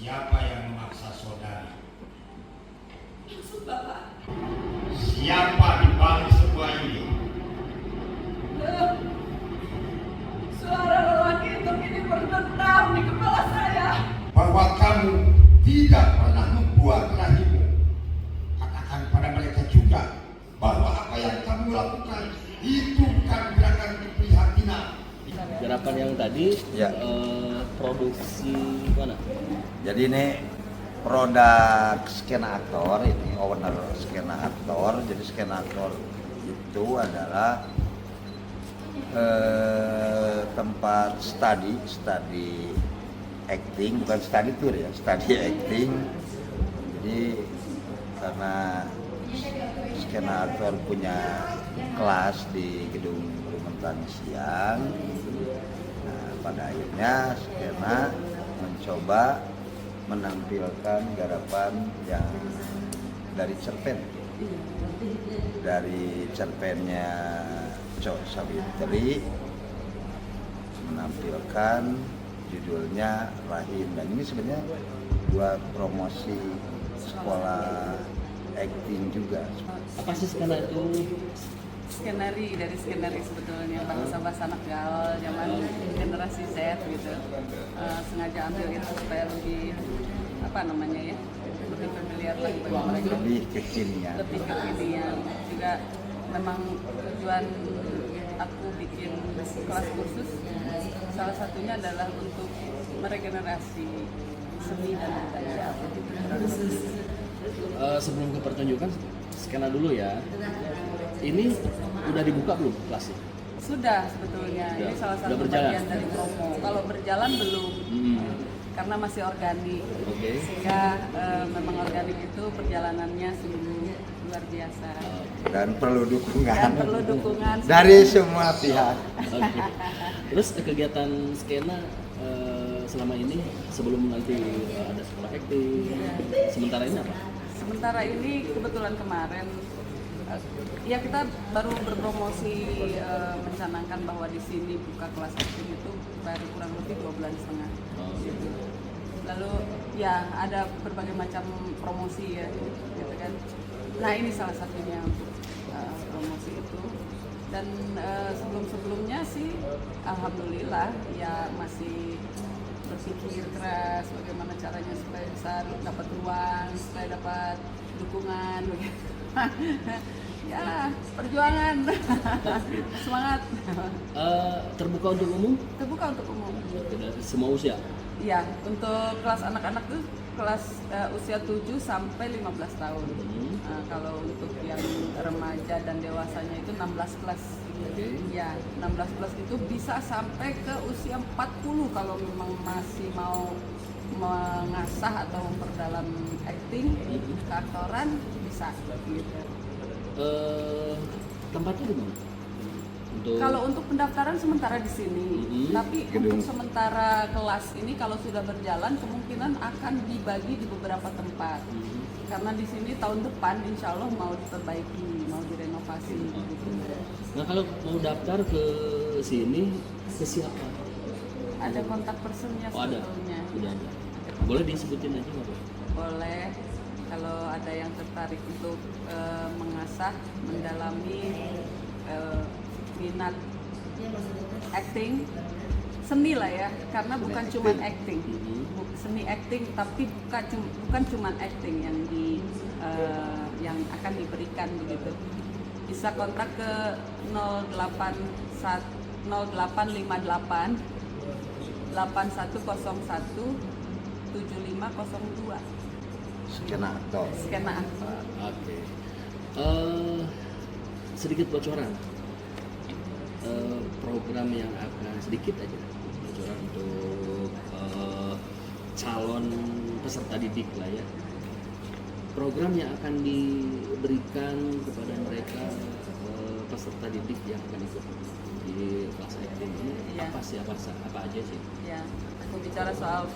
Siapa yang memaksa saudari? Maksud Bapak? Siapa di balik semua ini? Suara lelaki itu kini berdentang di kepala saya. Bahwa kamu tidak pernah membuat rahimu. Katakan pada mereka juga bahwa apa yang kamu lakukan itu bukan gerakan keprihatinan. Gerakan yang tadi Ya. Produksi mana? Jadi ini produk skena aktor, ini owner skena aktor. Jadi skena aktor itu adalah tempat study acting, bukan study tour ya, study acting. Jadi karena skena aktor punya kelas di gedung Rumentani Siang, nah pada akhirnya skena mencoba menampilkan garapan yang dari cerpennya Cok Savitri, menampilkan judulnya Rahim, dan ini sebenarnya buat promosi sekolah acting juga. Apa sih skena itu? Dari skenari sebetulnya bahasa anak gaul zaman generasi Z gitu. Sengaja ambil itu supaya lebih lebih familiar lagi bagi mereka. Lebih kekinian. Lebih kekinian. Juga memang tujuan aku bikin kelas khusus salah satunya adalah untuk meregenerasi seni dan budaya. Sebelum ke pertunjukan, skena dulu ya. Ini udah dibuka belum kelasnya? Sudah sebetulnya, ini salah satu berjalan? bagian dari promo. Kalau berjalan belum, karena masih organik. Oke. Sehingga memang organik itu perjalanannya sungguh luar biasa. Dan perlu dukungan, dari semua pihak. Oke. Terus kegiatan skena selama ini sebelum nanti ada sekolah acting, sementara ini apa? Sementara ini kebetulan kemarin ya kita baru berpromosi mencanangkan bahwa di sini buka kelas acting itu baru kurang lebih 2 bulan setengah. Gitu. Lalu ya ada berbagai macam promosi ya, gitu kan. Nah ini salah satunya untuk promosi itu. Dan sebelumnya sih alhamdulillah ya masih berpikir keras bagaimana caranya supaya bisa dapat ruang, supaya dapat dukungan begitu. Ya, perjuangan. Semangat. Terbuka untuk umum? Terbuka untuk umum. Dari semua usia? Iya, untuk kelas anak-anak tuh kelas usia 7 sampai 15 tahun. Kalau untuk yang remaja dan dewasanya itu 16 plus. Ya, 16 plus itu bisa sampai ke usia 40 kalau memang masih mau mengasah atau memperdalam acting, keaktoran bisa gitu. Tempatnya di mana? Kalau untuk pendaftaran sementara di sini, tapi untuk sementara kelas ini kalau sudah berjalan kemungkinan akan dibagi di beberapa tempat. Karena di sini tahun depan insya Allah mau diperbaiki, mau direnovasi. Gitu. Nah kalau mau daftar ke sini, ke siapa? Ada kontak personnya ada? sebetulnya. Sudah ada. Boleh disebutin aja nggak Pak? Boleh. Kalau ada yang tertarik untuk mengasah, mendalami minat acting, seni lah ya, karena bukan cuma acting, seni acting, tapi bukan cuma acting yang akan diberikan begitu. Bisa kontak ke 0858 8101 7502. Skena aktor. Skena aktor. Oke. Sedikit bocoran program yang akan sedikit aja bocoran untuk calon peserta didik lah ya. Program yang akan diberikan kepada mereka peserta didik yang akan ikut di kelas acting ini apa sih, apa aja sih? Ya, aku bicara soal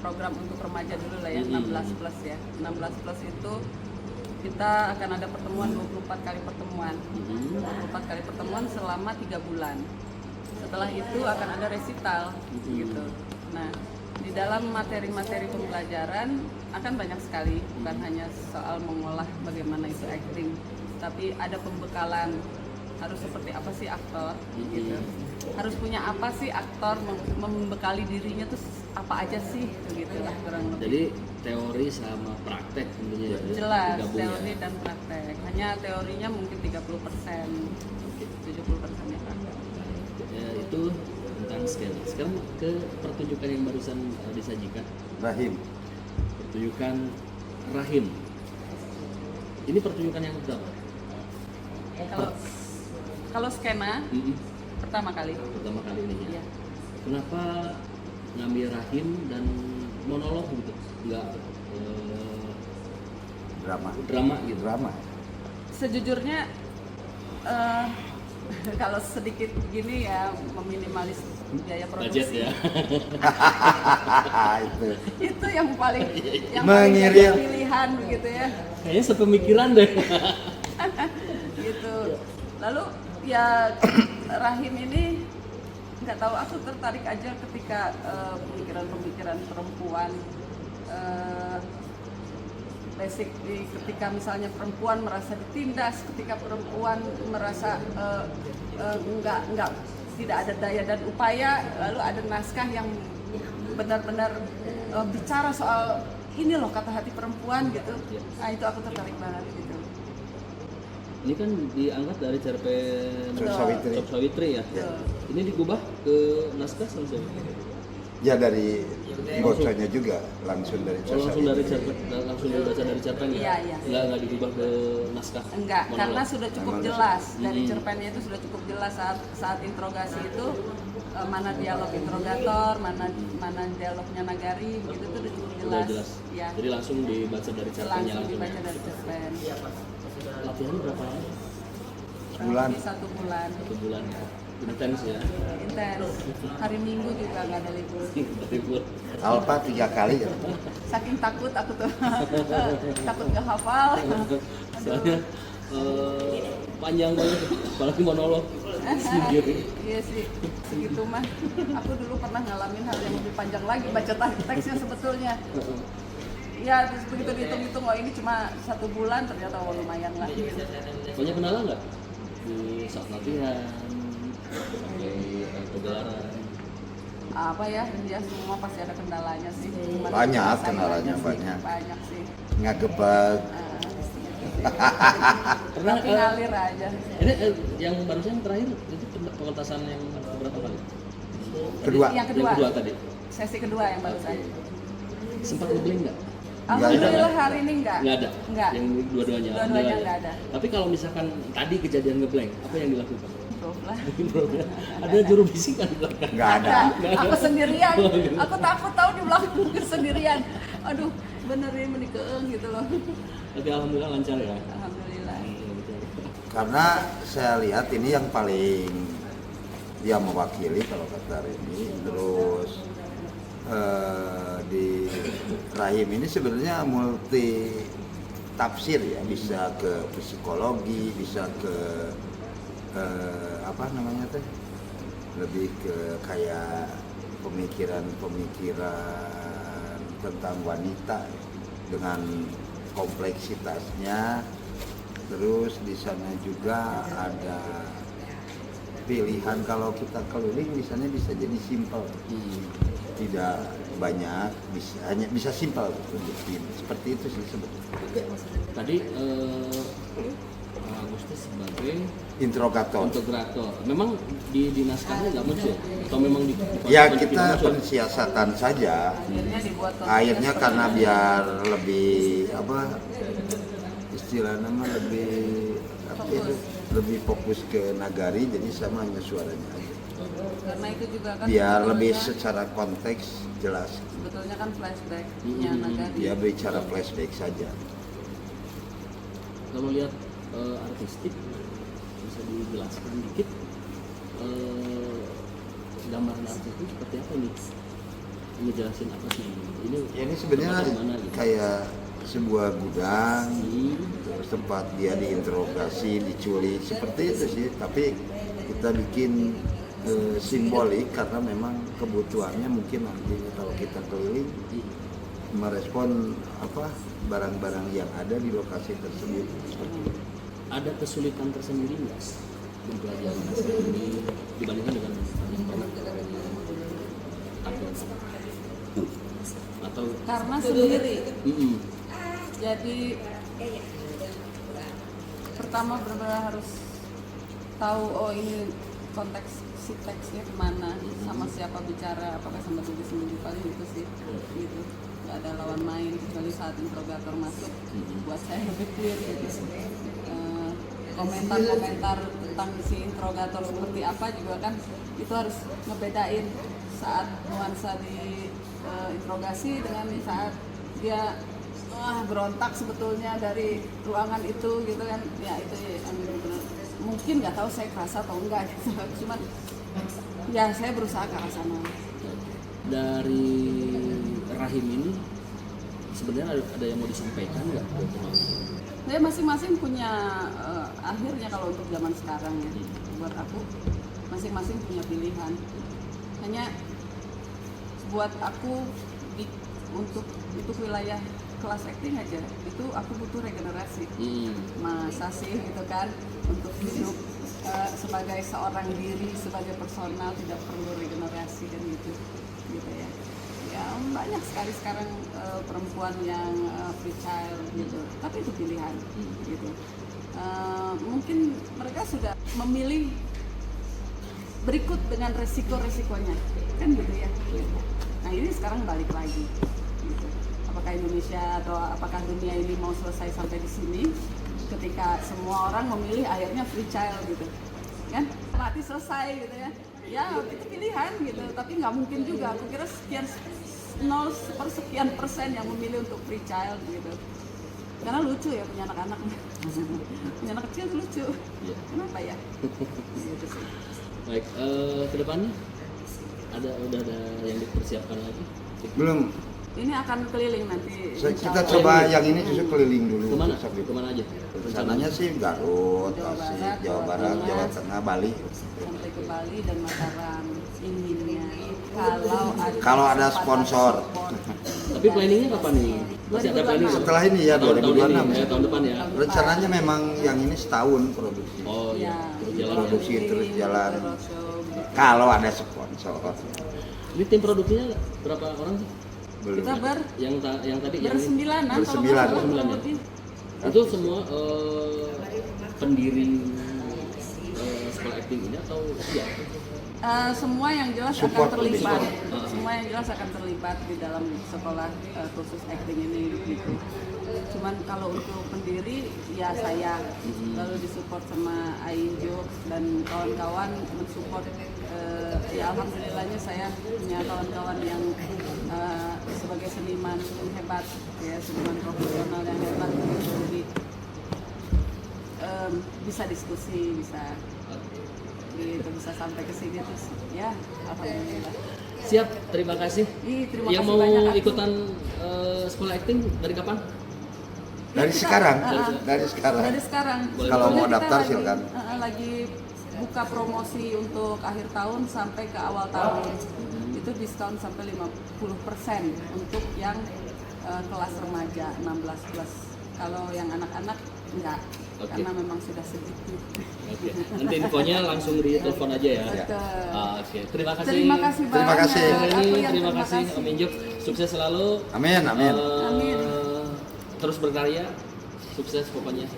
program untuk remaja dulu lah ya, 16 plus ya. 16 plus itu kita akan ada pertemuan 24 kali pertemuan. 24 kali pertemuan selama 3 bulan. Setelah itu akan ada resital gitu. Nah, di di dalam materi-materi pembelajaran akan banyak sekali, bukan hanya soal mengolah bagaimana itu acting, tapi ada pembekalan harus seperti apa sih aktor gitu, harus punya apa sih aktor, membekali dirinya tuh apa aja sih begitulah kurang lebih. Jadi teori sama praktek tentunya ya, Jelas digabung teori ya. dan praktek, hanya teorinya mungkin 30%, 70% ya praktek. Ya, itu tentang skena. Sekarang ke pertunjukan yang barusan disajikan, Rahim. pertunjukan Rahim. Ini pertunjukan yang berapa? Kalau skena pertama kali. Pertama kali ini ya. Iya. Kenapa ngambil Rahim dan monolog gitu? Enggak drama gitu. Drama. Sejujurnya kalau sedikit gini ya meminimalis biaya produksi. Budget ya. Itu yang paling Mengirim. jadi pilihan begitu ya. Kayaknya sepemikiran deh. Gitu. Lalu ya Rahim ini nggak tahu, aku tertarik aja ketika pemikiran-pemikiran perempuan, basic ketika misalnya perempuan merasa ditindas, ketika perempuan merasa nggak tidak ada daya dan upaya, lalu ada naskah yang benar-benar bicara soal ini loh kata hati perempuan gitu. Nah itu aku tertarik banget gitu. Ini kan diangkat dari cerpen Cop Sawitri. Cop Sawitri ya. Ya. Ini digubah ke naskah sama siapa? Ya dari boconya juga langsung dari Oh, langsung dari Cosawitri. cerpen, langsung dibaca dari cerpen ya? Iya, iya. Nggak digubah ke naskah? Enggak, Monolog? karena sudah cukup Memang jelas dari Hmm. cerpennya itu sudah cukup jelas saat interogasi itu mana dialog interrogator, mana dialognya Nagari, begitu tuh udah cukup Udah jelas. jelas. Ya, Jadi langsung dibaca dari cerpennya langsung dibaca ya? dari cerpen. Latihannya berapa lama? Sebulan. Lebih 1 bulan. 1 bulan ya? Intens ya? Intens. Hari Minggu juga nggak ada libur. Libur. Alfa 3 kali ya. Saking takut aku tuh takut nggak hafal. Soalnya panjang banget, apalagi monolog sendiri. Iya sih, segitu mah. Aku dulu pernah ngalamin hal yang lebih panjang lagi baca teksnya sebetulnya. Ya, terus begitu dihitung-hitung, oh ini cuma 1 bulan, ternyata oh, lumayan lah. Banyak kendala nggak di saat latihan sampai pegelaran? Apa ya, semua pasti ada kendalanya sih. Cuma Banyak dirasain kendalanya, aja sih, banyak. Banyak sih. Ngagebag. Pernah Tapi ngalir aja. ini yang barusan terakhir itu pengentasaan yang berapa kali? Kedua. Yang Yang kedua tadi. Sesi kedua yang barusan. Sempat ngeblank nggak? Alhamdulillah hari ini enggak. Nggak ada. Enggak. Yang dua-duanya. Dua-duanya alhamdulillah ya. nggak ada. Tapi kalau misalkan tadi kejadian ngeblank, apa yang dilakukan? Improve lah. Ada juru bisik kan di belakang? Nggak ada. Aku sendirian. Aku takut tahu di belakang sendirian. Aduh, benerin menikeung gitu loh. Tapi alhamdulillah lancar ya. Alhamdulillah. Karena saya lihat ini yang paling dia mewakili kalau kata ini. Terus di Rahim ini sebenarnya multi tafsir ya, bisa ke psikologi, bisa ke apa namanya teh, lebih ke kayak pemikiran tentang wanita dengan kompleksitasnya. Terus di sana juga ada pilihan, kalau kita keliling di sana bisa jadi simpel, tidak banyak, hanya bisa simpel untuk tim. Seperti itu sih sebetulnya. Tadi Agustus sebagai Interrogator. integrator. Memang di naskahnya nggak muncul atau memang di Ya tidak kita muncul? pensiasatan saja. Akhirnya dibuat Akhirnya karena biar lebih apa istilah nama lebih fokus ke Nagari, jadi sama hanya suaranya aja. karena itu juga kan Biar lebih sebetulnya- secara konteks jelas. sebetulnya kan flashbacknya Nagari. Dia bicara flashback saja. Kalau lihat artistik, bisa dijelaskan dikit gambaran artistik seperti apa nih? Ini jelasin apa sih? Ini sebenarnya tempatnya di mana gitu? kayak sebuah gudang, Hmm. terus tempat dia diinterogasi, diculik, seperti itu sih. Tapi kita bikin simbolik karena memang kebutuhannya mungkin nantinya kalau kita keliling merespon barang-barang yang ada di lokasi tersebut. Ada kesulitan tersendiri nggak mempelajari naskah ini dibandingkan dengan yang pernah tampilkan? Atau Karena sendiri. Mm-mm. Jadi pertama benar-benar harus tahu oh ini konteks si teksnya kemana, sama siapa bicara, apakah sama diri sendiri, paling itu sih gitu. Nggak ada lawan main kecuali saat interrogator masuk buat saya lebih clear gitu. Komentar-komentar tentang si interrogator seperti apa juga kan itu harus ngebedain saat nuansa di interogasi dengan saat dia berontak sebetulnya dari ruangan itu gitu kan, ya itu yang benar-benar mungkin nggak tahu saya kerasa atau enggak gitu. Cuman ya saya berusaha ke arah sana. Dari Rahim ini sebenarnya ada yang mau disampaikan nggak ke teman? Saya masing-masing punya akhirnya kalau untuk zaman sekarang ya, buat aku masing-masing punya pilihan. Hanya buat aku untuk itu wilayah kelas acting aja itu aku butuh regenerasi. Masa sih gitu kan untuk hidup sebagai seorang diri, sebagai personal tidak perlu regenerasi kan gitu ya. Ya banyak sekali sekarang perempuan yang free child gitu, tapi itu pilihan gitu. Mungkin mereka sudah memilih berikut dengan resiko-resikonya kan gitu ya. Nah ini sekarang balik lagi gitu. Apakah Indonesia atau apakah dunia ini mau selesai sampai di sini ketika semua orang memilih akhirnya free child gitu kan, mati selesai gitu ya. Ya itu pilihan gitu, tapi nggak mungkin juga. Aku kira sekian 0% yang memilih untuk free child gitu. Karena lucu ya punya anak-anak, punya anak kecil lucu. Kenapa ya? Gitu sih. Baik, kedepannya udah ada yang dipersiapkan lagi? Belum. Ini akan keliling nanti. Kita insya Allah. coba yang ini justru keliling dulu. Kemana? Sampai- Kemana aja? Rencananya sih Garut, Jawa Tasik, Barat, Jawa Jawa Barat, Tengah. Jawa Tengah, Bali. Sampai ke Bali dan Mataram inginnya Kalau ada sponsor. support. Tapi planningnya kapan nih? Masih ada planning? Setelah ini ya, Tahun 2026. ini, tahun depan ya. Rencananya memang yang ini setahun produksi. Oh Ya, iya, jalan. Produksi terus jalan. roadshow, gitu. Kalau ada sponsor. Ini tim produksinya berapa orang sih? Belum. Kita Yang tadi yang ini? bersembilanan kalau Bersembilan. nggak salah, Bersembilan ya? lebih. Itu semua pendiri sekolah acting ini atau ya? Semua yang jelas Support akan terlibat. lebih. Semua yang jelas akan terlibat di dalam sekolah khusus acting ini gitu. Cuman kalau untuk pendiri ya saya lalu disupport sama Aijo dan kawan-kawan mensupport. Ya alhamdulillahnya saya punya kawan-kawan yang sebagai seniman yang hebat ya, seniman profesional yang hebat gitu. Jadi bisa diskusi, bisa gitu, bisa sampai ke sini terus ya alhamdulillah. Siap, terima kasih. Terima Yang kasih mau banyak, Aku. ikutan sekolah acting dari kapan? Dari Kita, sekarang, uh-uh. dari sekarang. Dari sekarang. Kalau mau Kita daftar, lagi, silakan. Lagi buka promosi untuk akhir tahun sampai ke awal tahun. Itu diskon sampai 50% untuk yang kelas remaja 16 plus. Kalau yang anak-anak enggak, Oke. karena memang sudah segitu. Oke. Nanti infonya langsung di telepon aja ya. Betul. Oke, terima kasih. Terima kasih banyak. Terima kasih. Hari Aku ini yang terima kasih Om Injuk. Sukses selalu. Amin, amin. Eh, Amin. Terus berkarya. Sukses pokoknya.